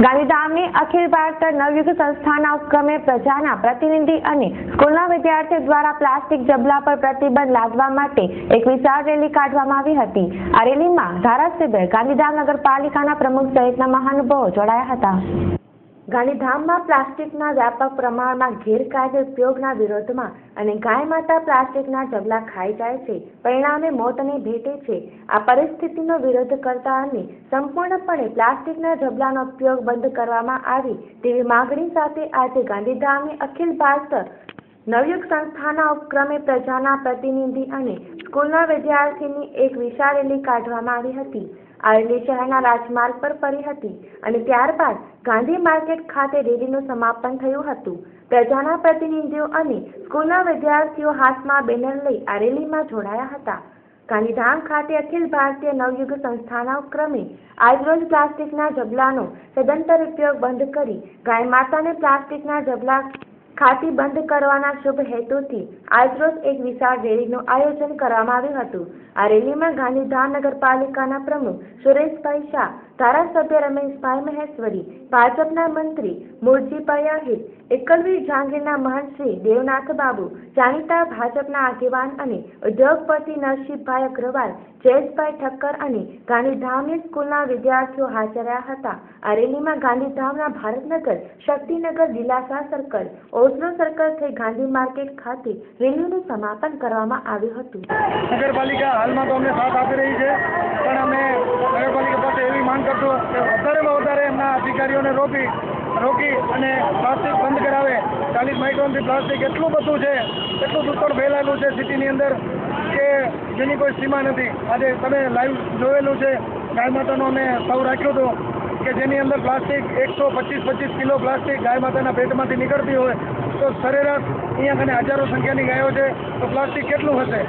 ગાંધીધામની અખિલ ભારત નવયુગ સંસ્થાના ઉપક્રમે પ્રજાના પ્રતિનિધિ અને સ્કૂલના વિદ્યાર્થીઓ દ્વારા પ્લાસ્ટિક ઝબલા પર પ્રતિબંધ લાદવા માટે એક વિશાળ રેલી કાઢવામાં આવી હતી। આ રેલીમાં ધારાસભ્ય, ગાંધીધામ નગરપાલિકાના પ્રમુખ સહિતના મહાનુભાવો જોડાયા હતા। ગાંધીધામમાં પ્લાસ્ટિકના વ્યાપક પ્રમાણમાં ગેરકાયદે ઉપયોગના વિરોધમાં અને ગાય માતા પ્લાસ્ટિકના ઝબલા ખાઈ જાય છે, પરિણામે મોતને ભેટે છે। આ પરિસ્થિતિનો વિરોધ કરતા અને સંપૂર્ણપણે પ્લાસ્ટિકના ઝબલાનો ઉપયોગ બંધ કરવામાં આવે તેવી માંગણી સાથે આજે ગાંધીધામની અખિલ ભારત નવયુગ સંસ્થાના ઉપક્રમે પ્રજાના પ્રતિનિધિ અને સ્કૂલના વિદ્યાર્થીની એક વિશાળ રેલી કાઢવામાં આવી હતી। આ રેલી શહેરના રાજમાર્ગ પર ફરી હતી અને ત્યારબાદ ગાંધી માર્કેટ ખાતે રેલીનું સમાપન થયું હતું। પ્રજાના પ્રતિનિધિઓ અને સ્કૂલના વિદ્યાર્થીઓ હાથમાં બેનર લઈ આ રેલીમાં જોડાયા હતા। ગાંધીધામ ખાતે અખિલ ભારતીય નવયુગ સંસ્થાના ઉપક્રમે આજરોજ પ્લાસ્ટિકના ઝબલાનો સદંતર ઉપયોગ બંધ કરી ગાય માતાને પ્લાસ્ટિકના ઝબલા ખાતી બંધ કરવાના શુભ હેતુથી આજરોજ એક વિશાળ રેલીનું આયોજન કરવામાં આવ્યું હતું। આ રેલીમાં ગાંધીધામ નગરપાલિકાના પ્રમુખ સુરેશભાઈ શાહ, ધારાસભ્ય રમેશભાઈ મહેશ્વરી, ભાજપના મંત્રી મૂળજીભાઈ આહિર, એકલવીર જહાંગીરના મહંત શ્રી દેવનાથ બાબુ, જાણીતા ભાજપના આગેવાન અને ઉદ્યોગપતિ નરસિંહભાઈ અગ્રવાલ, જયેશભાઈ ઠક્કર અને ગાંધીધામની સ્કૂલના વિદ્યાર્થીઓ હાજર રહ્યા હતા। આ રેલીમાં ગાંધીધામના ભારતનગર, શક્તિનગર, દિલાસા સર્કલ, ઓઝલો સર્કલ થઈ ગાંધી માર્કેટ ખાતે રેલીનું સમાપન કરવામાં આવ્યું હતું। નગરપાલિકા હાલમાં તો અમને સાથ આપી રહી છે, પણ અમે નગરપાલિકા પાસે એવી માંગ કરશું કે વધારેમાં વધારે એમના અધિકારીઓને રોકી અને પ્લાસ્ટિક બંધ કરાવે। 40 માઇક્રોનથી પ્લાસ્ટિક એટલું બધું છે, એટલું દૂષણ ફેલાયેલું છે સિટીની અંદર કે જેની કોઈ સીમા નથી। આજે તમે લાઈવ જોયેલું છે, ગાય માતાનો અમે સૌ રાખ્યો હતો કે જેની અંદર પ્લાસ્ટિક 125 કિલો પ્લાસ્ટિક ગાય માતાના પેટમાંથી નીકળતી હોય તો સરેરાશ અહીંયા કને હજારો સંખ્યાની ગાયો છે, તો પ્લાસ્ટિક કેટલું હશે?